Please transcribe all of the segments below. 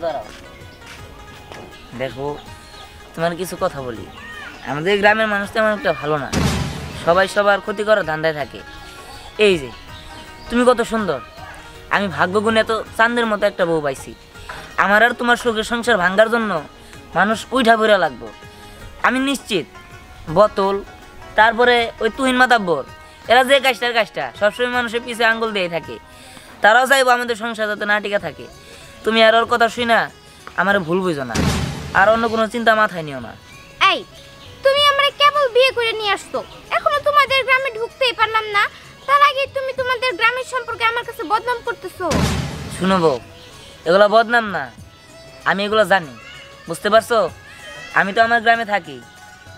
দাঁড়াও, দেখো তোমার কিছু কথা বলি। আমাদের গ্রামের মানুষ তেমন একটা ভালো না, সবাই সবার ক্ষতি করার ধান্দায় থাকে। এই যে তুমি কত সুন্দর, আমি ভাগ্যগুণে এত চাঁদের মতো একটা বউ পাইছি। আমার আর তোমার সুখের সংসার ভাঙ্গার জন্য মানুষ উইঠা বইরা লাগবো। আমি নিশ্চিত বোতল, তারপরে ওই তুহিন মাতাব্বর, এরা যে কাজটা সবসময় মানুষের পিছিয়ে আঙ্গুল দিয়ে থাকে, তারাও চাইবো আমাদের সংসার যাতে না টিকা থাকে। তুমি আর ওর কথা শুই না আমার ভুল বুঝো না, আর অন্য কোনো চিন্তা মাথায় নিও না। এই তুমি আমরা কেবল বিয়ে করে নিয়ে আসতো, এখনো তোমাদের গ্রামে ঢুকতেই পারলাম না, তার আগে তুমি তোমাদের গ্রামের সম্পর্কে আমার কাছে বদনাম করতেছো। শুনো বউ, এগুলো বদনাম না, আমি এগুলো জানি, বুঝতে পারছো? আমি তো আমার গ্রামে থাকি,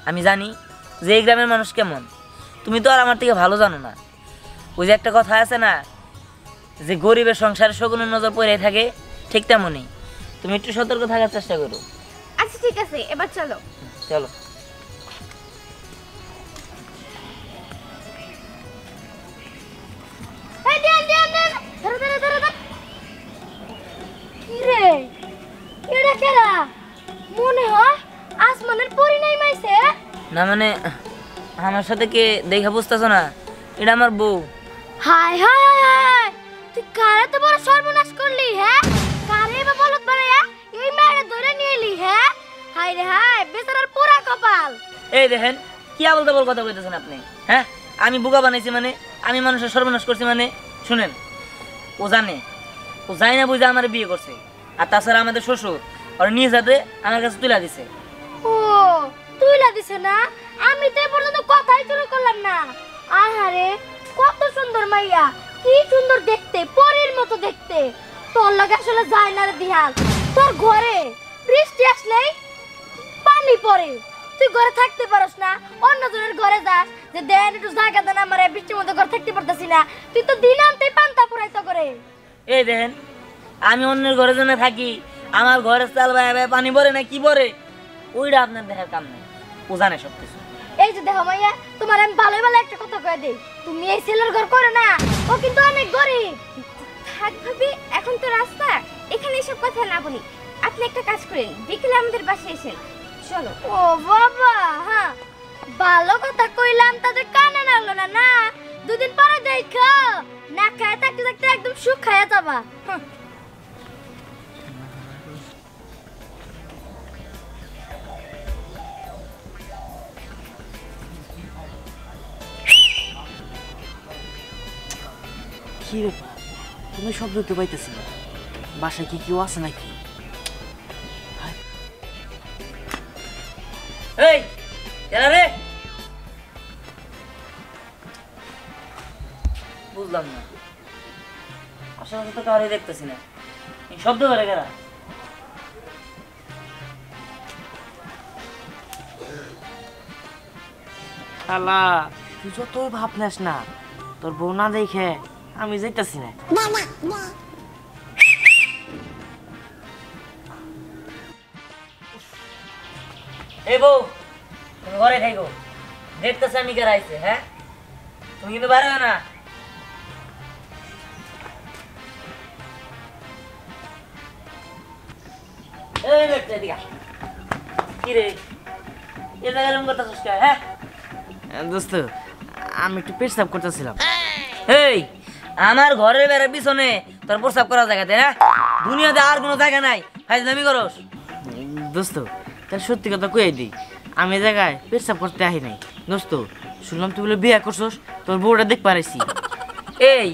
আমি জানি যে এই গ্রামের মানুষ কেমন। তুমি তো আর আমার থেকে ভালো জানো না। ওই যে একটা কথা আছে না, যে গরিবের সংসারে শগুনের নজর পড়ে থাকে, ঠিক তেমনই তুমি একটু সতর্ক থাকার চেষ্টা করো। আচ্ছা ঠিক আছে, এবার চলো। চলো। এই দেন দেন দেন, ধরো। কি রে, এটা কেরা? মনে হয় আসমানের পরি নাই মাইছে। না মানে আমার সাথে কে দেখা বুঝতেছো না, এটা আমার বউ। হায় হায় হায় হায়, তুই কারে তো বড় সর্বনাশ করলি, হ্যাঁ? কারে বা বলত বাড়ায়া এই মায়ের ধরে নিয়ে এলি, হ্যাঁ? হায় রে হায়, বেচারার পুরা কপাল। এই দেখেন কি আবল তাবল কথা কইতেছেন আপনি, হ্যাঁ? আমি বোকা বানাইছি মানে, আমি মানুষের সর্বনাশ করছি মানে? শুনেন, ও জানে, ও জানি না বুঝে আমার বিয়ে করছে, আর তাছাড়া আমাদের শ্বশুর ওর নিয়ে যাতে আমার কাছে তুলে দিছে। ও তুইলা দিছে না? আমি তো এ পর্যন্ত কথাই শুরু করলাম না। আহারে কত সুন্দর মাইয়া, কি সুন্দর দেখতে, পরীর মতো দেখতে। তোর লাগে আসলে যায় না রে দিহাল, তোর ঘরে বৃষ্টি আসলেই পানি পড়ে, তুই ঘরে থাকতে পারস না, অন্যজনের ঘরে যাস যে দেন একটু জায়গা দেন, আমার বৃষ্টির মধ্যে ঘরে থাকতে পারতাছি না। তুই তো দিন আনতেই পান্তা পুরাইতো করে। এই দেখেন, আমি অন্যের ঘরে জন্য থাকি, আমার ঘরে চাল ভাই পানি পড়ে না কি পড়ে, ওইটা আপনার দেখার কাম নেই, ও জানে সব কিছু। এই যে দেখো মাইয়া, তোমার আমি ভালো ভালো একটা কথা কয়ে দিই, তুমি এই ছেলের ঘর করে না, ও কিন্তু অনেক গরিব। থাক ভাবি, এখন তো রাস্তা, এখানে এসব কথা না বলি। আপনি একটা কাজ করেন, বিকেলে আমাদের বাসায় এসেন, চলো। ও বাবা, হ্যাঁ ভালো কথা কইলাম, তাদের কানে লাগলো না। না দুদিন পরে দেখো না খায় থাকতে থাকতে একদম সুখ খায়া যাবা। কি রে, তুমি শব্দ তো পাইতেছি না, বাসায় কি কেউ আছে নাকি? এই এরা রে, বুঝলাম না, আশেপাশে তো কাউরে দেখতেছি না, এই শব্দ করে কারা? শালা তুই যতই ভাব নেস না, তোর বউ না দেখে আমি যাইতাছি না। এই বউ, তুমি ঘরে থাকো, দেখতেছ আমি কারা আইছে, হ্যাঁ? তুমি কিন্তু বাইরে না। এই দেখতে এদিকে আস। কি রে, এ জায়গায় এরকম করতেছিস কে, হ্যাঁ? দোস্ত, আমি একটু পেশাব করতেছিলাম। এই আমার ঘরের বেড়ার পিছনে তোর প্রস্রাব করার জায়গা, তাই না? দুনিয়াতে আর কোনো জায়গা নাই ফাইজলামি করস। দোস্ত তাহলে সত্যি কথা কই দিই, আমি এই জায়গায় পেশাব করতে আহি নাই। দোস্ত শুনলাম তুই বলে বিয়ে করছস, তোর বউটা দেখ পারিছি। এই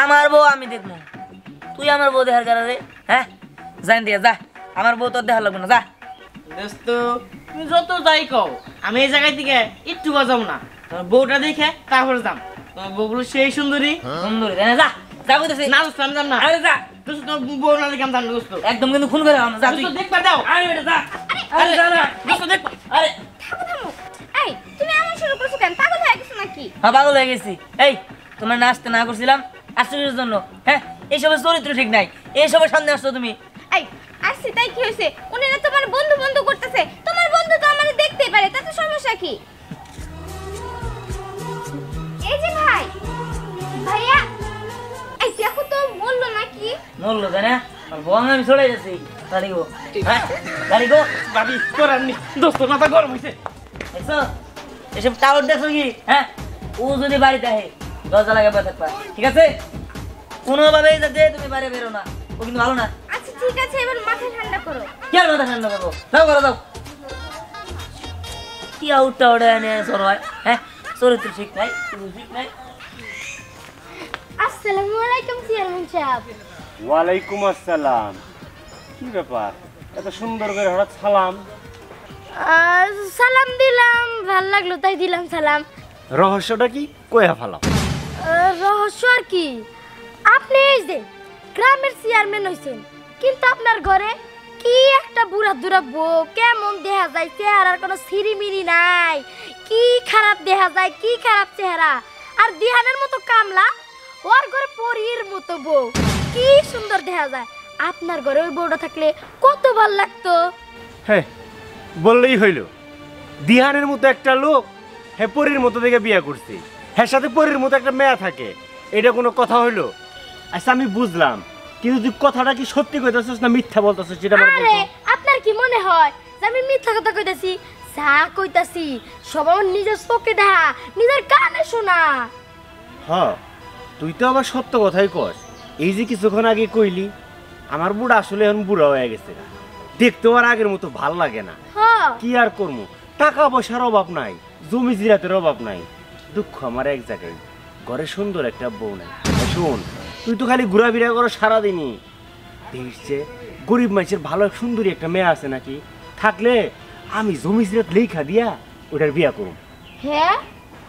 আমার বউ আমি দেখবো, তুই আমার বউ দেখার কারণে, হ্যাঁ? জান দিয়ে যা, আমার বউ তোর দেখা লাগবে না, যা। দোস্ত তুমি যত যাই কও, আমি এই জায়গায় থেকে একটু বাজাম না, তোর বউটা দেখে তারপরে যাম। তোমার বউগুলো সেই সুন্দরী সুন্দরী, তাই না? যা যা বলতেছি না দোস্ত, আমি যাম না। আরে যা, দোস্ত তোর বউ না দেখে আমি যাম না দোস্ত। একদম কিন্তু খুন করে আমার, যা তুই। দোস্ত দেখবা দাও। আরে বেটা যা, আরে যা না দোস্ত দেখবা। আরে। থামো থামো, এই তুমি এমন শুরু করছো কেন? পাগল হয়ে গেছো নাকি? হ্যাঁ পাগল হয়ে গেছি। এই তোমার নাচতে না করছিলাম আশ্চর্যের জন্য, হ্যাঁ? এইসবের চরিত্র ঠিক নাই, এইসবের সামনে আসছো তুমি। এই আসছে তাই কি হয়েছে? উনি না তোমার বন্ধু বন্ধু করতেছে, তোমার বন্ধু তো আমারে দেখতেই পারে, তাতে সমস্যা কি? এই যে ভাই, ভাইয়া, এই দেখো তো বললো নাকি? মরলো তাই না? আর বং আমি চলে গেছি গাড়ি গো হ্যাঁ গাড়ি গো ভাবি করার নি দোস্ত মাথা গরম হইছে দেখছো এসব টাওয়ার দেখছো কি হ্যাঁ ও যদি বাড়িতে আহে দরজা লাগে বসে থাকবা ঠিক আছে কোনোভাবেই যাতে তুমি বাইরে বেরো না ও কিন্তু ভালো না আচ্ছা ঠিক আছে এবার মাথা ঠান্ডা করো কি আর মাথা ঠান্ডা করবো যাও করো যাও কি আউটটা ওটা এনে সরো হয় হ্যাঁ চরিত্র ঠিক নাই কিছু ঠিক নাই আসসালামু আলাইকুম চেয়ারম্যান সাহেব ওয়ালাইকুম আসসালাম। কি ব্যাপার এত সুন্দর করে হঠাৎ সালাম? সালাম দিলাম ভাল লাগলো তাই দিলাম সালাম রহস্যটা কি কইয়া ফেলাম? রহস্য আর কি আপনি এই যে গ্রামের চেয়ারম্যান হইছেন কিন্তু আপনার ঘরে কি একটা বুড়া দুরা বউ কেমন দেখা যায় চেহারার কোনো সিরিমিরি নাই কি খারাপ দেখা যায় কি খারাপ চেহারা আর দিহানের মতো কামলা ওর ঘরে পরীর মতো বউ কি সুন্দর দেখা যায় আপনার ঘরে ওই বউটা থাকলে কত ভাল লাগতো হ্যাঁ বললেই হইল। দিহানের মতো একটা লোক হ্যাঁ পরীর মতো দেখে বিয়ে করছে, হ্যাঁ সাথে পরীর মতো একটা মেয়ে থাকে, এটা কোনো কথা হইলো? আচ্ছা আমি বুঝলাম, কিন্তু তুই কথাটা কি সত্যি কইতাছিস না মিথ্যা বলতাছিস সেটা আমার আরে বলতো। আপনার কি মনে হয় যে আমি মিথ্যা কথা কইতাছি যা কইতাছি সব আমার নিজের চোখে দেখা নিজের কানে শোনা হ্যাঁ তুই তো আবার সত্য কথাই কস। এই যে কিছুক্ষণ আগে কইলি আমার বুড়া আসলে এখন বুড়া হয়ে গেছে, দেখতে আর আগের মতো ভাল লাগে না। হ্যাঁ কি আর করবো, টাকা পয়সার অভাব নাই, জমি জিরাতের অভাব নাই, দুঃখ আমার এক জায়গায়, ঘরে সুন্দর একটা বউ নাই। শোন তুই তো খালি ঘোরাফেরা করো সারাদিনই, দেখছে গরিব মানুষের ভালো সুন্দরী একটা মেয়ে আছে নাকি, থাকলে আমি জমি জিরাত লেখা দিয়া ওটার বিয়া করুম। হ্যাঁ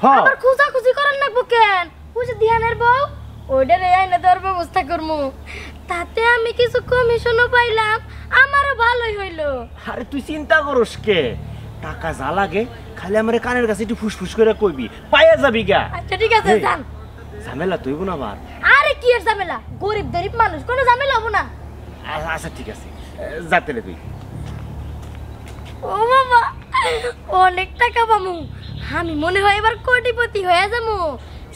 হ্যাঁ আবার খুঁজাখুঁজি করার লাগবো কেন ওই যে ধ্যানের বউ ওইটার এই আইনে দেওয়ার ব্যবস্থা করবো তাতে আমি কিছু কমিশনও পাইলাম আমারও ভালোই হইলো আরে তুই চিন্তা করস কে, টাকা যা লাগে খালি আমার কানের কাছে একটু ফুসফুস করে কইবি, পাইয়া যাবি গা। আচ্ছা ঠিক আছে এই, যান ঝামেলা তুই না আবার? আরে কি আর ঝামেলা গরিব গরিব মানুষ কোনো ঝামেলা হবো না আচ্ছা ঠিক আছে, যাতে তুই। ও বাবা অনেক টাকা পামু আমি মনে হয় এবার কোটিপতি হয়ে যাবো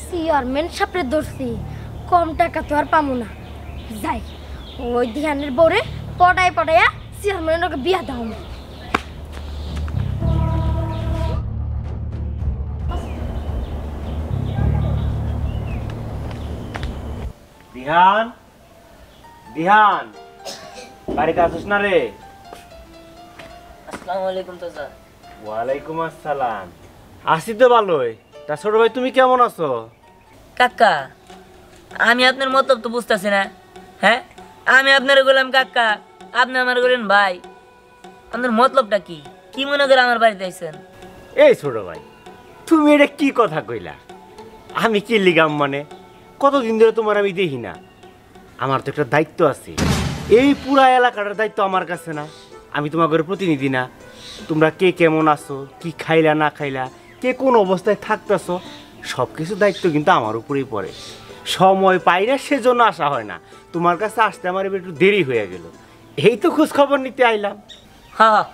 চেয়ারম্যান সাপড়ে ধরছি কম টাকা তো আর পামু না যাই ওই ধ্যানের বউরে পটায় পটাইয়া চেয়ারম্যানের লোকে বিয়া দাও দিহান, দিহান বাড়িতে আসিস না রে? আসসালামু আলাইকুম চাচা ওয়ালাইকুম আসসালাম। আসি তো ভালোই, তা ছোট ভাই তুমি কেমন আছো? কাকা আমি আপনার মতলব তো বুঝতেছি না হ্যাঁ আমি আপনার বললাম কাকা আপনি আমার বললেন ভাই আপনার মতলবটা কি কি মনে করে আমার বাড়িতে আইছেন এই ছোট ভাই তুমি এটা কি কথা কইলা? আমি কি লিগাম মানে কতদিন ধরে তোমার আমি দেখি না, আমার তো একটা দায়িত্ব আছে, এই পুরা এলাকাটার দায়িত্ব আমার কাছে না? আমি তোমার ঘরের প্রতিনিধি না? তোমরা কে কেমন আছো, কি খাইলা না খাইলা, কে কোন অবস্থায় থাকতেছো, সব কিছু দায়িত্ব কিন্তু আমার উপরেই পড়ে। সময় পাই না সেজন্য আসা হয় না, তোমার কাছে আসতে আমার এবার একটু দেরি হয়ে গেল, এই তো খোঁজ খবর নিতে আইলাম। হ্যাঁ হ্যাঁ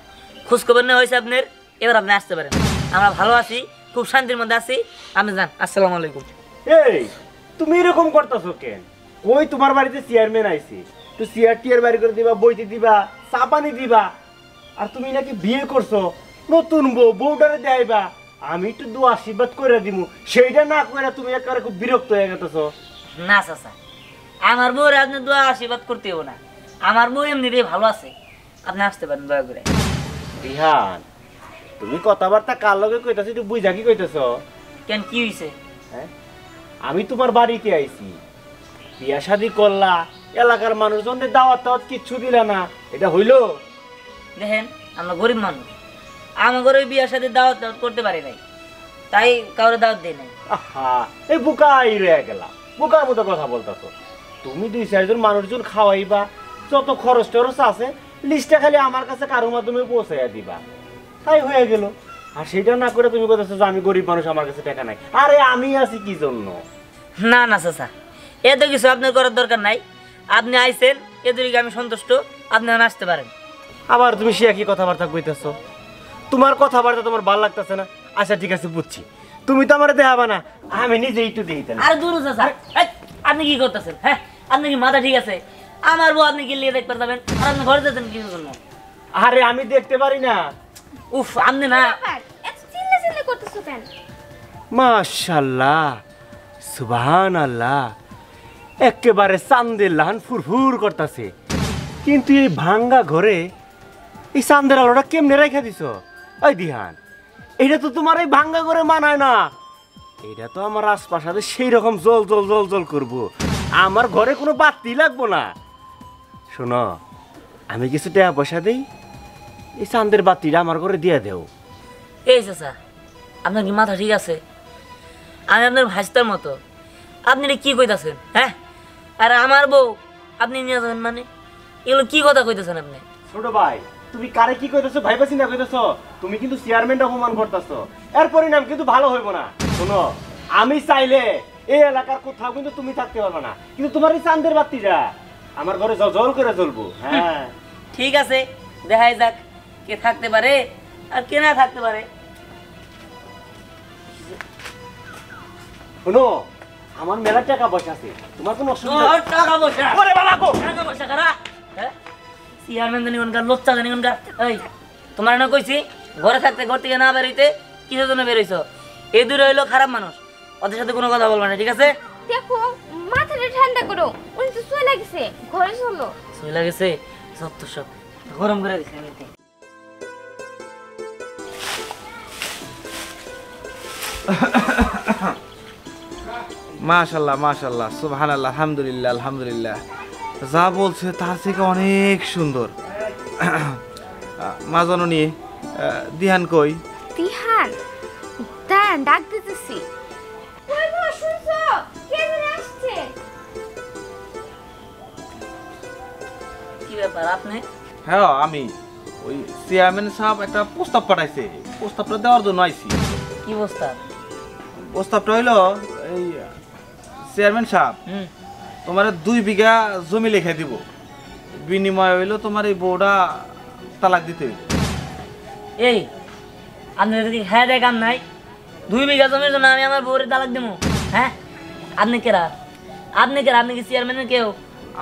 খোঁজ খবর নেওয়া হয়েছে আপনার, এবার আপনি আসতে পারেন, আমরা ভালো আছি খুব শান্তির মধ্যে আছি, আপনি যান। আসসালামু আলাইকুম। এই তুমি এরকম করতেছো কেন? কই তোমার বাড়িতে চেয়ারম্যান আইছে, তো চেয়ার টিয়ার বাড়ি করে দিবা, বইতে দিবা, চা পানি দিবা, আর তুমি নাকি বিয়ে করছো, নতুন বউ, বউটারে দেয়বা, আমি একটু দু আশীর্বাদ করে দিব, সেইটা না করে তুমি একেবারে খুব বিরক্ত হয়ে গেতেছো। না চাচা আমার বউরে আপনি দোয়া আশীর্বাদ করতে হবো না, আমার বউ এমনিতেই ভালো আছে, আপনি আসতে পারেন দয়া করে। বিহান তুমি কথাবার্তা কার লগে কইতাছো একটু বুঝা কি কইতেছো? কেন কি হয়েছে? হ্যাঁ আমি তোমার বাড়িতে আইছি, বিয়া শাদি করলা, এলাকার মানুষজনদের দাওয়াত টাওয়াত কিচ্ছু দিলা না, এটা হইলো? দেখেন আমরা গরিব মানুষ, আমার ওই বিয়ার সাথে দাওয়াত দাওয়াত করতে পারি নাই, তাই কাউরে দাওয়াত দিই নাই। আহা এই বুকাই রয়ে গেলা, বুকার মতো কথা বলতেছো। তুমি দুই চারজন মানুষজন খাওয়াইবা, যত খরচ টরচ আছে লিস্টটা খালি আমার কাছে কারোর মাধ্যমে পৌঁছাইয়া দিবা, তাই হয়ে গেল। আর সেটা না করে তুমি বলতেছো যে আমি গরিব মানুষ, আমার কাছে টাকা নাই। আরে আমি আছি কি জন্য? না না চাচা এত কিছু আপনার করার দরকার নাই, আপনি আইছেন এদিকে আমি সন্তুষ্ট, আপনি এখন আসতে পারেন। আবার তুমি সে একই কথাবার্তা কইতেছো, তোমার কথাবার্তা তোমার ভালো লাগতেছে না? আচ্ছা ঠিক আছে বুঝছি, তুমি তো আমার দেখাবা না, আমি নিজে একটু দিই। আর দূর চাচা, এই, আপনি কি করতেছেন? হ্যাঁ আপনি কি মাথা ঠিক আছে? আমার বউ আপনি কি লিয়ে দেখতে যাবেন আর আপনি ঘরে যেতেন কি জন্য? আরে আমি দেখতে পারি না। উফ আপনি না ব্যাপার, এত চিল্লা চিল্লি করতেছো কেন? মাশাআল্লাহ, সুবহানাল্লাহ, একেবারে চাঁদের লাহান ফুরফুর করতেছে। কিন্তু এই ভাঙ্গা ঘরে এই চাঁদের আলোটা কেমনে রেখে দিছ? ওই দিহান, এটা তো তোমার এই ভাঙ্গা ঘরে মানায় না। এটা তো আমার আশপাশে সেই রকম জল জল জল জল করবো। আমার ঘরে কোনো বাতি লাগবো না। শোনো, আমি কিছু টাকা পয়সা দেই, এই চাঁদের বাতিটা আমার ঘরে দিয়ে দেও। এই চাচা, আপনার কি মাথা ঠিক আছে? আমি আপনার ভাইস্তার মতো, আপনি এটা কি কইতাছেন? হ্যাঁ, আর আমার বউ আপনি নিয়ে যাবেন মানে? এগুলো কি কথা কইতেছেন আপনি? ছোট ভাই, তুমি কারে কি কইতেছো ভাইবা চিন্তা কইতেছো? তুমি কিন্তু চেয়ারম্যান অপমান করতেছো। এর পরিণাম কিন্তু ভালো হইব না। শোনো, আমি চাইলে এই এলাকার কোথাও কিন্তু তুমি থাকতে পারবে না, কিন্তু তোমার এই চাঁদের বাতিটা আমার ঘরে জল করে জ্বলবো। হ্যাঁ ঠিক আছে, দেখাই যাক কে থাকতে পারে আর কে না থাকতে পারে। শোনো, আমার মেলা টাকা পয়সা আছে, তোমার কোনো অসুবিধা ওর টাকা পয়সা, ওরে বাবা গো! টাকা পয়সা কারা? হ্যাঁ, চেয়ারম্যান জানি কোনকার, লোচ্চা জানি কোনকার। এই তোমার না কইছি ঘরে থাকতে, ঘর থেকে না বেরোইতে, কিসের জন্য বেরোইছো? এই দূরে হইলো খারাপ মানুষ, ওদের সাথে কোনো কথা বলবা না, ঠিক আছে? দেখো, মাথাটা ঠান্ডা করো, উনি তো চলে গেছে, ঘরে চলো। সই লাগেছে সত্য সব গরম করে দিছে এমনিতে। মাশাল্লাহ মাশাল্লাহ, সুবহানাল্লাহ, আলহামদুলিল্লাহ আলহামদুলিল্লাহ। যা বলছে তার থেকে অনেক সুন্দর। মা জননী, দিহান কই? তিহান, দাঁড়ান, ডাক দিতেছি। কই গো, শুনছো? কে যেন আসছে? কি ব্যাপার আপনি? হ্যাঁ আমি, ওই চেয়ারম্যান সাহেব একটা প্রস্তাব পাঠাইছে, প্রস্তাবটা দেওয়ার জন্য আইছি। কি অবস্থা? প্রস্তাবটা হইলো, এই চেয়ারম্যান সাহেব তোমার 2 বিঘা জমি লিখে দিব, বিনিময় হইলো তোমার এই বউটা তালাক দিতে হইবে। এই আপনাদের কি হ্যাঁ দেয় কাম নাই? 2 বিঘা জমির জন্য আমি আমার বউরে তালাক দেবো? হ্যাঁ, আপনি কেরা? আপনি কেরা? আপনি কি চেয়ারম্যানের কেউ?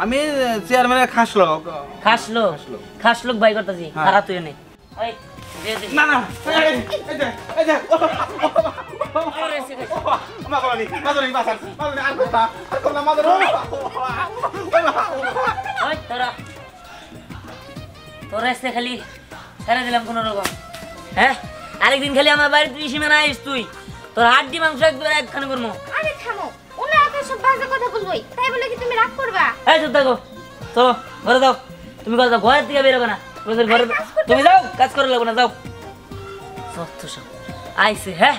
আমি চেয়ারম্যানের খাস লোক। খাস লোক? খাস লোক বাই করতেছি, হ্যাঁ। খারাপ তুই নেই। ওই দে দে। না না, আরে এসে গেছে। ওই তোরা তোরা এসে খালি ছেড়ে দিলাম কোনো রকম। হ্যাঁ, আরেকদিন খালি আমার বাড়িতে সীমানা আইস তুই, তোর হাড্ডি মাংস একখানে করবো। আরে থামো, ওনা এত সব বাজে কথা বলবোই, তাই বলে কি তুমি রাগ করবা? এই চুপ থাকো, চলো ঘরে যাও। তুমি ঘরে যাও, ঘরের থেকে বেরোবে না। তোমাদের ঘরে তুমি যাও, কাজ করে লাগবে না, যাও। সত্য সব আইসে। হ্যাঁ,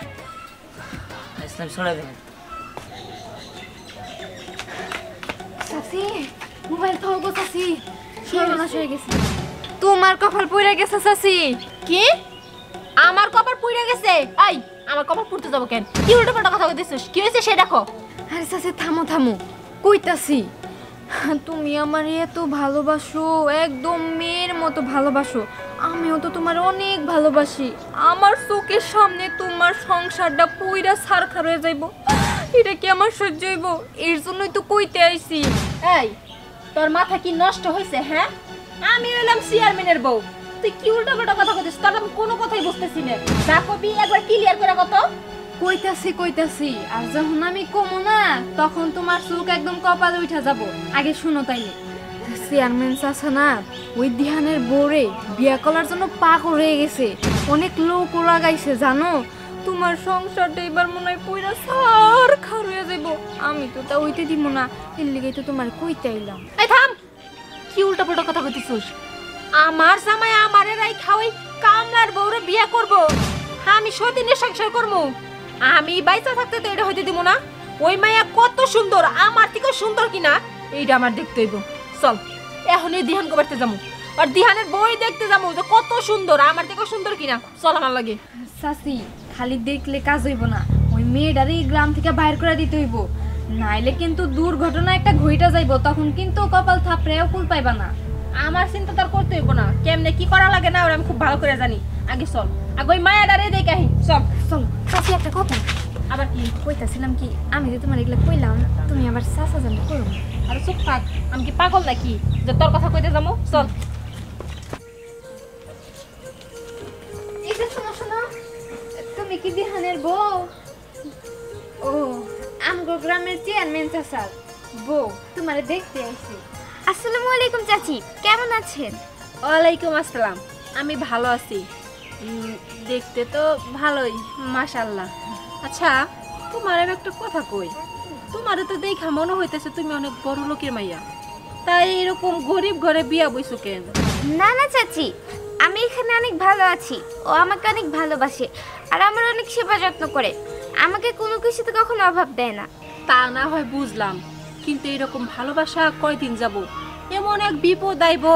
ইসলাম শোনা দেবেন। চাচি, মোবাইল তো গো চাচি, সর্বনাশ হয়ে গেছে। তোমার কপাল পুড়ে গেছে চাচি। কি? আমার কপাল পুড়ে গেছে? এই, আমার কপাল পুড়তে যাবো কেন? কি উল্টো পাল্টা কথা কইতেছিস? কি হয়েছে সে দেখো। আরে চাচি থামো থামো, কইতাছি তুমি আমার এত ভালোবাসো, একদম মেয়ের মতো ভালোবাসো, আমিও তো তোমার অনেক ভালোবাসি। আমার চোখের সামনে তোমার সংসারটা পুইরা ছারখার হয়ে যাইব, এটা কি আমার সহ্য হইব? এর জন্যই তো কইতে আইছি। এই, তোর মাথা কি নষ্ট হয়েছে? হ্যাঁ, আমি হইলাম চেয়ারম্যানের বউ, তুই কি উল্টো পাল্টা কথা কইছিস? তোর আমি কোনো কথাই বুঝতেছি না। যা কবি একবার ক্লিয়ার করে কত। কইতাছি, আর যখন আমি কমো না, তখন তোমার চোখ একদম কপালে উঠা যাব। আগে শুনো তাইলে, চেয়ারম্যান চাচা না ওই দিহানের বউরে বিয়া করার জন্য পাগল হয়ে গেছে, অনেক লোক লাগাইছে জানো। তোমার সংসারটা এবার মনে হয় পুরা সার খার হয়ে যাইব, আমি তো তা হইতে দিব না, এর লিগেই তো তোমার কইতে আইলাম। এই থাম, কি উল্টো পাল্টা কথা কইতেছিস? আমার জামাই আমারে রাই খাওয়াই কামলার বউরে বিয়া করব, আমি সতীনের সংসার করব। আমি বাইচা থাকতে তো এটা হইতে দিব না। ওই মাইয়া কত সুন্দর, আমার থেকে সুন্দর কিনা এইটা আমার দেখতে হইব। চল এখনই দিহান কবারতে যাবো, আর দিহানের বই দেখতে যাবো যে কত সুন্দর, আমার থেকে সুন্দর কিনা। চল আমার লাগে। চাচি, খালি দেখলে কাজ হইব না, ওই মেয়েটারে এই গ্রাম থেকে বাইর করে দিতে হইব, নাইলে কিন্তু দুর্ঘটনা একটা ঘইটা যাইব, তখন কিন্তু কপাল থাপড়েও কুল পাইবা না। আমার চিন্তা তার করতে হইব না, কেমনে কি করা লাগে না ওরা আমি খুব ভালো করে জানি। আগে চল, আগে ওই মায়াডারে দেখাই। চল চল চাচি, একটা কথা, আবার কি? কইতাছিলাম কি আমি যে তোমার এগুলা কইলাম তুমি আবার চাচা জানি করো আরে চুপ থাক, আমি কি পাগল নাকি যে তোর কথা কইতে যাবো? চল। এই যে শোনো শোনো, তুমি কি দিহানের বউ? ও আমগো গ্রামের চেয়ারম্যান চাচার বউ তোমারে দেখতে আইছি। আসসালামু আলাইকুম চাচি, কেমন আছেন? ওয়ালাইকুম আসসালাম, আমি ভালো আছি। দেখতে তো ভালোই, মাশাআল্লাহ। আচ্ছা, তোমার আমি একটা কথা কই, তোমার তো দেখা মনে হইতেছে তুমি অনেক বড় লোকের মাইয়া, তাই এরকম গরিব ঘরে বিয়া বইছো কেন? না না চাচি, আমি এখানে অনেক ভালো আছি। ও আমাকে অনেক ভালোবাসে আর আমার অনেক সেবা যত্ন করে, আমাকে কোনো কিছুতে কখনো অভাব দেয় না। তা না হয় বুঝলাম, কিন্তু এরকম ভালোবাসা কয়দিন যাব? এমন এক বিপদ আইব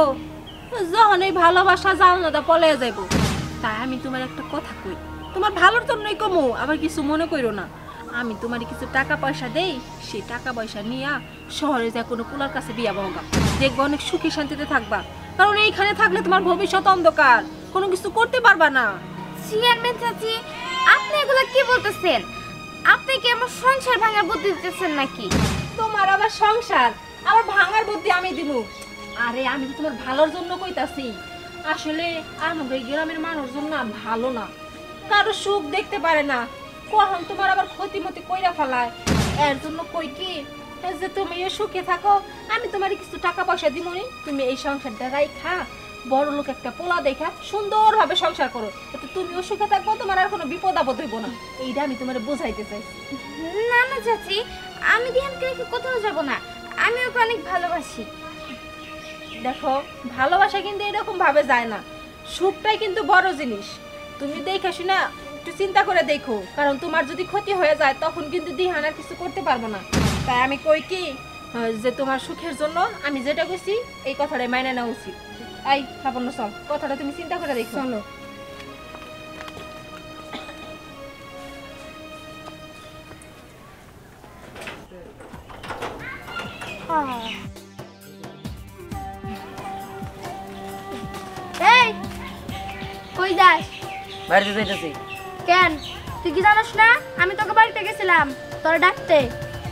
যখন এই ভালোবাসা জানলাটা পলে যাইব। তাই আমি তোমার একটা কথা কই, তোমার ভালোর জন্যই কমু, আবার কিছু মনে করো না। আমি তোমার কিছু টাকা পয়সা দেই, সেই টাকা পয়সা নিয়ে শহরে যা কোনো পোলার কাছে বিয়া বহগা, দেখবো অনেক সুখী শান্তিতে থাকবা। কারণ এইখানে থাকলে তোমার ভবিষ্যৎ অন্ধকার, কোনো কিছু করতে পারবা না। চেয়ারম্যান চাচি, আপনি এগুলো কি বলতেছেন? আপনি কি আমার সংসার ভাঙার বুদ্ধি দিতেছেন নাকি? তোমার আবার সংসার, আবার ভাঙার বুদ্ধি আমি দিব? আরে আমি তো তোমার ভালোর জন্য কইতাছি। আসলে আমাদের এই গ্রামের মানুষজন না ভালো না, কারো সুখ দেখতে পারে না, কখন তোমার আবার ক্ষতিমতি কইরা ফেলায়। এর জন্য কই কি যে তুমি সুখে থাকো, আমি তোমার কিছু টাকা পয়সা দিমনি, তুমি এই সংসারটা রাইখা বড় লোক একটা পোলা দেখা সুন্দরভাবে সংসার করো, এতে তুমিও সুখে থাকবো, তোমার আর কোনো বিপদ আপদ হইব না। এইটা আমি তোমার বুঝাইতে চাই। না না চাচি, আমি দিহানকে রেখে কোথাও যাব না, আমি ওকে অনেক ভালোবাসি। দেখো, ভালোবাসা কিন্তু এরকম ভাবে যায় না, সুখটাই কিন্তু বড় জিনিস। তুমি দেখে শুনে একটু চিন্তা করে দেখো, কারণ তোমার যদি ক্ষতি হয়ে যায় তখন কিন্তু দিহান আর কিছু করতে পারবো না। তাই আমি কই কি যে তোমার সুখের জন্য আমি যেটা কইছি এই কথাটাই মাইনে নেওয়া উচিত। এই লাবণ্য চল, কথাটা তুমি চিন্তা করে দেখো। চলো। এই কই যাস? বাড়িতে যাইতেছি। কেন, তুই কি জানোস না আমি তোকে বাড়িতে গেছিলাম তোর ডাকতে?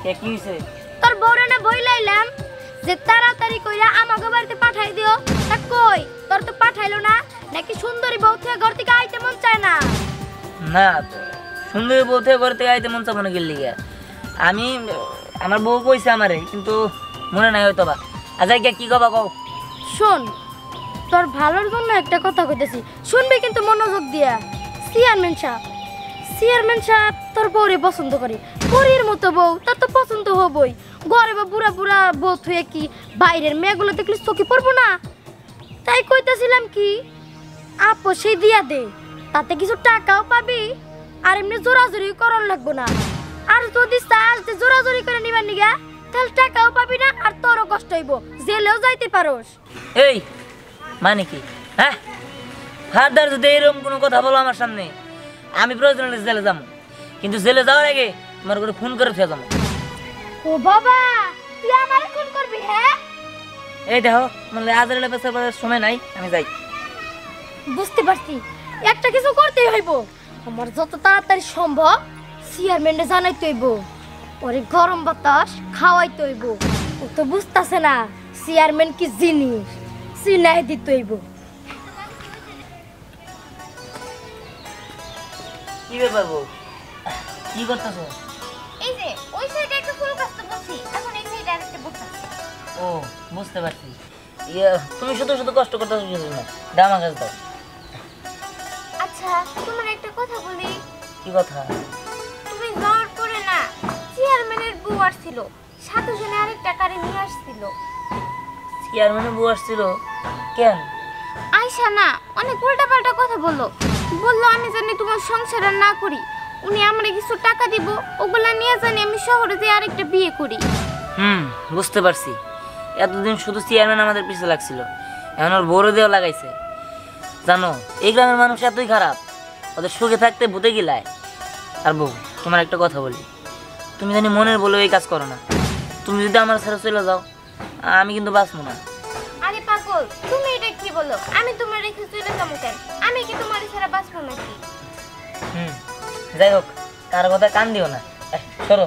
কে কি হইছে? তোর বউরে না বই লাইলাম যে তাড়াতাড়ি কইরা আমাকে বাড়িতে পাঠাই দিও, তা কই তোর তো পাঠাইলো না? নাকি সুন্দরী বউ থেকে ঘর থেকে আইতে মন চায় না? না, সুন্দর বউ থেকে ঘর থেকে আইতে মন চাবো না গেলি আমি, আমার বউ কইছে আমারে, কিন্তু মনে নাই হয়তো বা। আচ্ছা কি কবা কও? শোন, তোর ভালোর জন্য একটা কথা কইতেছি, শুনবি কিন্তু মনোযোগ দিয়া। চেয়ারম্যান সাহেব তোর বউরে পছন্দ করে, পরীর মতো বউ তার তো পছন্দ হবই। ঘরে বা বুড়া বুড়া বউ থুয়ে কি বাইরের মেয়েগুলো দেখলে চোখে পড়বো না? তাই কইতেছিলাম কি আপসে দিয়া দে, তাতে কিছু টাকাও পাবি আর এমনি জোরাজুরি করার লাগবো না। আর যদি চাস যে জোরাজুরি করে নিবার নিগা, তাহলে টাকাও পাবি না আর তোরও কষ্ট হইব, জেলেও যাইতে পারোস। এই মানে কি? হ্যাঁ, ফাদার যদি এরকম কোনো কথা বলো আমার সামনে, আমি প্রয়োজন হলে জেলে যাবো, কিন্তু জেলে যাওয়ার আগে তোমার করে ফোন করে ফেলে যাবো। ও বাবা, তুই আমার ফোন করবি? হ্যাঁ, এই দেখো, মানে আজের পেছার সময় নাই, আমি যাই। বুঝতে পারছি, একটা কিছু করতেই হইব। আমার যত তাড়াতাড়ি সম্ভব চেয়ারম্যানে জানাইতে হইব, ওরে গরম বাতাস খাওয়াইতে হইব। ও তো বুঝতাছে না চেয়ারম্যান কি জিনিস, চিনাই দিতে হইব। কি ব্যাপার বউ, কি করতেছো? এই যে ওই সাইডে একটা ফুল গাছ তো বলছি, এখন এই সাইডে আরেকটা বসতাছে। ও বুঝতে পারছি। ইয়ে, তুমি শুধু শুধু কষ্ট করতেছো কিছু না, দাও আমার কাছে দাও। আচ্ছা, তোমার একটা কথা বলি। কি কথা? তুমি যাওয়ার পরে না চেয়ারম্যানের বউ আসছিল, সাথে জনে আরেকটা কারে নিয়ে আসছিল। চেয়ারম্যানের বউ আসছিল কেন? আয়শা না অনেক উল্টাপাল্টা কথা বললো, বললো আমি জানি তোমার সংসার আর না করি, উনি আমারে কিছু টাকা দিব, ওগুলা নিয়ে জানি আমি শহরে যেয়ে আরেকটা বিয়ে করি। বুঝতে পারছি। এতদিন শুধু চেয়ারম্যান আমাদের পিছে লাগছিল, এখন ওর বড় দেওয়া লাগাইছে। জানো, এই গ্রামের মানুষ এতই খারাপ, ওদের সুখে থাকতে ভূতে গিলায়। আর বউ, তোমার একটা কথা বলি, তুমি জানি মনের বলে এই কাজ করো না। তুমি যদি আমার ছেড়ে চলে যাও, আমি কিন্তু বাঁচবো না। আরে পাগল, তুমি এটা কি বলো? আমি তোমার রেখে চলে যাবো কেন? আমি কি তোমার ছাড়া বাঁচবো নাকি? যাই হোক, কারো কথা কান দিও না। সরো।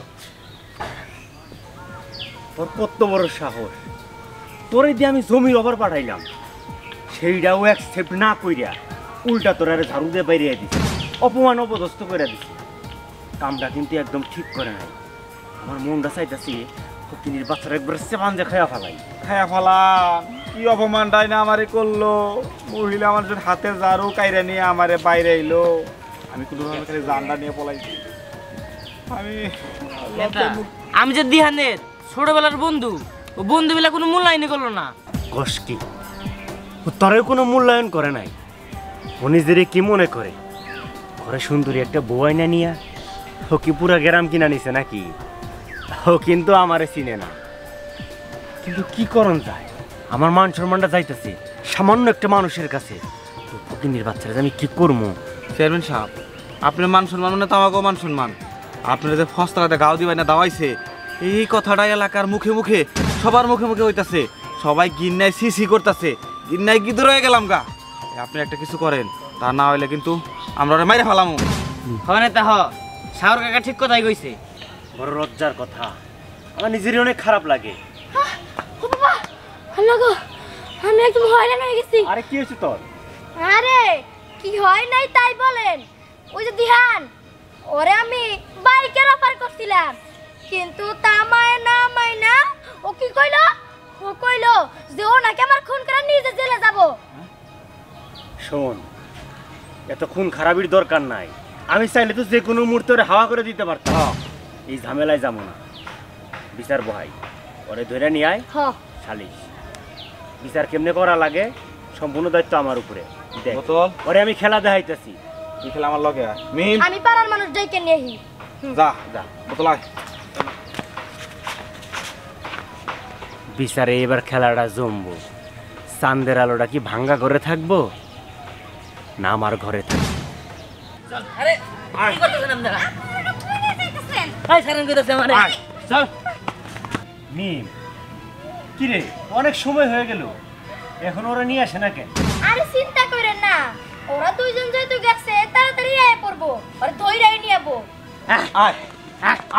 তোর কত বড় সাহস! তোরে দিয়ে আমি জমির অফার পাঠাইলাম, সেইটাও অ্যাকসেপ্ট না কইরা উল্টা তোর আরে ঝাড়ু দিয়ে বাইরে দিছি, অপমান অপদস্থ করে দিছি। কামটা কিন্তু একদম ঠিক করে নাই। আমার মনটা চাইতেছি ফকিনীর বাচ্চারা একবার সেবান খায়া ফেলাই। খায়া ফালান, কি অপমানটাই না আমারে করলো। মহিলা মানুষের হাতে ঝাড়ু কাইরা নিয়ে আমারে বাইরে এলো, আমি কোনোভাবে খালি জানটা নিয়ে পলাইছি। আমি যে দিহানের ছোটবেলার বন্ধু, ও বন্ধু বেলা কোনো মূল্যায়ন করলো না। কস কি তোরেও কোনো মূল্যায়ন করে নাই? ও নিজেরে কি মনে করে? ঘরে সুন্দরী একটা বউ আইনা নিয়া ও কি পুরা গ্রাম কিনা নিছে নাকি? ও কিন্তু আমারে চিনে না। কিন্তু কি করণ যায়, আমার মান সম্মানটা যাইতেছে সামান্য একটা মানুষের কাছে। তো ফকিনীর বাচ্চারা আমি কি করবো? চেয়ারম্যান সাহেব, আপনার মান সম্মান মানে তো আমাকেও মান সম্মান। আপনার যে ফস্তাতে গাও দিবাই না দাওয়াইছে, এই কথাটা এলাকার মুখে মুখে সবার মুখে মুখে হইতাছে। সবাই গিন্নায় সি করতেছে, গিন্নায় গিদর হয়ে গেলাম গা। আপনি একটা কিছু করেন, তা না হইলে কিন্তু আমরা ওরে মাইরে ফেলামু। হবে না তা হ, সাগর কাকা ঠিক কথাই কইছে। বড় লজ্জার কথা, আমার নিজেরই অনেক খারাপ লাগে। ও বাবা, আল্লাহ গো, আমি একদম হয়রান হয়ে গেছি। আরে কি হয়েছে তোর? আরে কি হয় নাই তাই বলেন। ওই যে দিহান, ওরে আমি বাইকের অফার করছিলাম, কিন্তু তামায় না মাইনা ও কি কইলো? ও কইলো যে ও নাকি আমার খুন করে নিজে জেলে যাব। শোন, এত খুন খারাপির দরকার নাই। আমি চাইলে তো যে কোনো মুহূর্তে ওরে হাওয়া করে দিতে পারতাম। এই ঝামেলায় যাবো না। বিচার বহাই, ওরে ধরে নিয়ে আয় সালিশ। বিচার কেমনে করা লাগে সম্পূর্ণ দায়িত্ব আমার উপরে। দেখ, বোতল ওরে আমি খেলা দেখাইতেছি। তুই খেলে আমার লগে আয়। মিম আমি পাড়ার মানুষ যাইকে নিয়েহি। যা যা, বোতল আয়। বিচারে এবার খেলাটা জমবো। চাঁদের আলোটা কি ভাঙ্গা ঘরে থাকবো না আমার ঘরে থাকবো? আরে কি করতেছেন আপনারা? আই সারেন কইতাছে আমারে। চল মিম, কি রে অনেক সময় হয়ে গেল, এখন ওরা নিয়ে আসে না কেন? আরে চিন্তা করেন না, ওরা দুইজন যেহেতু গেছে তাড়াতাড়ি আয় পড়বো, আর ধইরাই নিয়ে যাবো। আয়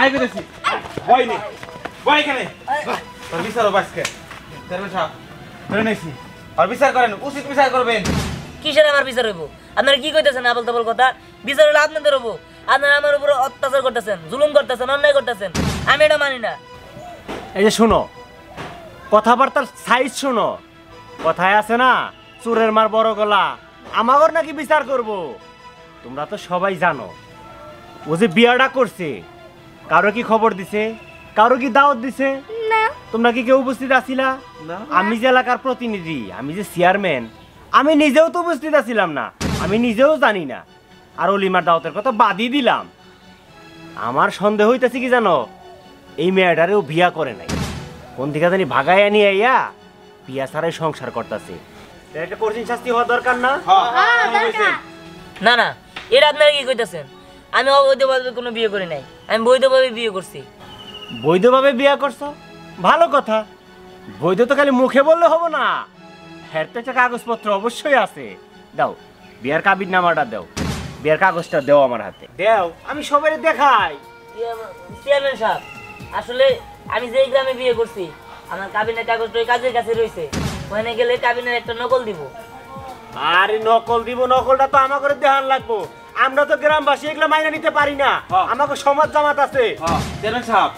আয় করেছি, বই নে, বই এখানে। তোর বিচার হবে আজকে। চেয়ারম্যান সাহেব ধরে নিয়েছি, আর বিচার করেন, উচিত বিচার করবেন। কিসের আমার বিচার হইব? আপনারা কি কইতেছেন আবল তাবল কথা? বিচার হলে আপনাদের হবো। আপনারা আমার উপর অত্যাচার করতেছেন, জুলুম করতেছেন, অন্যায় করতেছেন। আমি এটা মানি না। এই যে শোনো, কথাবার্তার সাইজ শোনো। কথায় আছে না, চোরের মার বড় গলা। আমাগর নাকি বিচার করব? তোমরা তো সবাই জানো ও যে বিয়াটা করছে, কারো কি খবর দিছে? কারো কি দাওয়াত দিছে? না, তোমরা কি কেউ উপস্থিত আছিলা? না। আমি যে এলাকার প্রতিনিধি, আমি যে চেয়ারম্যান, আমি নিজেও তো উপস্থিত আছিলাম না। আমি নিজেও জানি না। আর অলিমার দাওয়াতের কথা বাদই দিলাম। আমার সন্দেহ হইতেছে কি জানো, এই মেয়েটারেও বিয়া করে নাই, কোন দিকে জানি ভাগাইয়া নিয়ে আইয়া বিয়া ছাড়াই সংসার করতেছে। একটা কঠিন শাস্তি হওয়া দরকার না? হ্যাঁ দরকার। না না, এটা আপনারা কি কইতেছেন? আমি অবৈধভাবে কোনো বিয়ে করি নাই, আমি বৈধভাবে বিয়ে করছি। বৈধভাবে বিয়া করছো? ভালো কথা। বৈধ তো খালি মুখে বললে হবো না, হ্যাঁ তো একটা কাগজপত্র অবশ্যই আছে। দাও বিয়ার কাবির নামাটা দাও, বিয়ার কাগজটা দাও আমার হাতে। দাও, আমি সবাই দেখাই। চেয়ারম্যান সাহেব, আসলে আমি যেই গ্রামে বিয়ে করছি, আমার কাবিনের কাগজটা ওই কাজের কাছে রয়েছে। ওখানে গেলে কাবিনের একটা নকল দিব। আরে নকল দিব, নকলটা তো আমার করে দেখান লাগবো। আমরা তো গ্রামবাসী এগুলো মাইনা নিতে পারি না, আমাকে সমাজ জামাত আছে। চেয়ারম্যান সাহেব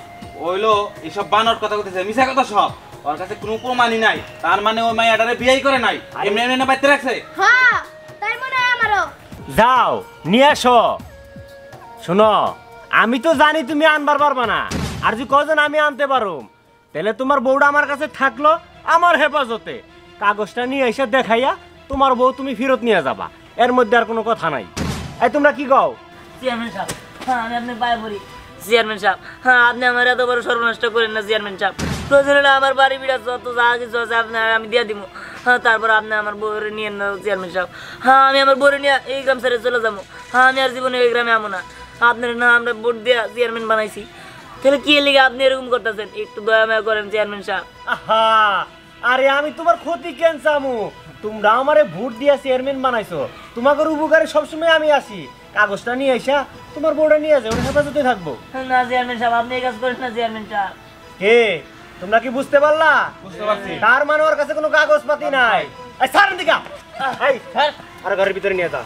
ওইলো এইসব বানর কথা কইতেছে, মিছা কথা সব। ওর কাছে কোনো প্রমাণই নাই, তার মানে ওই মাইয়াটারে বিয়েই করে নাই, এমনি এমনি না বাইতে রাখছে। হ্যাঁ তাই মনে হয় আমারও। যাও নিয়ে আসো। শোনো, আমি তো জানি তুমি আনবার পারবা না, আর যদি কজন আমি আনতে পারো, তাহলে তোমার বউটা আমার কাছে থাকলো আমার হেফাজতে। কাগজটা নিয়ে এসে দেখাইয়া তোমার বউ তুমি ফেরত নিয়ে যাবা, এর মধ্যে আর কোনো কথা নাই। এই তোমরা কি কও? চেয়ারম্যান সাহেব, হ্যাঁ আমি আপনার পায়ে পড়ি। চেয়ারম্যান সাহেব, হ্যাঁ আপনি আমার এত বড় সর্বনষ্ট করেন না। চেয়ারম্যান সাহেব, প্রয়োজন হলে আমার বাড়ি বিড়া যত যা কিছু আছে আপনার আমি দিয়ে দিব। হ্যাঁ তারপর আপনি আমার বউরে নিয়ে না। চেয়ারম্যান সাহেব, হ্যাঁ আমি আমার বউরে নিয়ে এই গ্রাম ছেড়ে চলে যাবো। হ্যাঁ আমি আর জীবনে এই গ্রামে আমো না। আপনার না আমরা ভোট দিয়ে চেয়ারম্যান বানাইছি, তাহলে কি লিগে আপনি এরকম করতেছেন? একটু দয়া মায়া করেন চেয়ারম্যান সাহেব। আহা, আরে আমি তোমার ক্ষতি কেন চামু? তোমরা আমারে ভোট দিয়া চেয়ারম্যান বানাইছো, তোমাদের উপকারে সবসময় আমি আসি। কাগজটা নিয়ে আইসা তোমার বউটা নিয়ে যাও, ওর হেফাজতে থাকবো। না চেয়ারম্যান সাহেব, আপনি এই কাজ করেন না চেয়ারম্যান সাহেব। কে তোমরা কি বুঝতে পারলা? বুঝতে পারছি। তার মানে ওর কাছে কোনো কাগজপাতি নাই। এই ছাড়েন দিকা, এই আর ঘরের ভিতরে নিয়ে যা।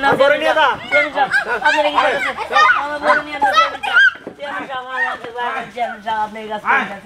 না আর বড় নিয়ে যা। চেয়ারম্যান সাহেব, আপনি কি করতেছেন? আমার বড় নিয়ে না চেয়ারম্যান সাহেব। চেয়ারম্যান সাহেব, চেয়ারম্যান সাহেব, আপনি এই কাজ করেন না চেয়ারম্যান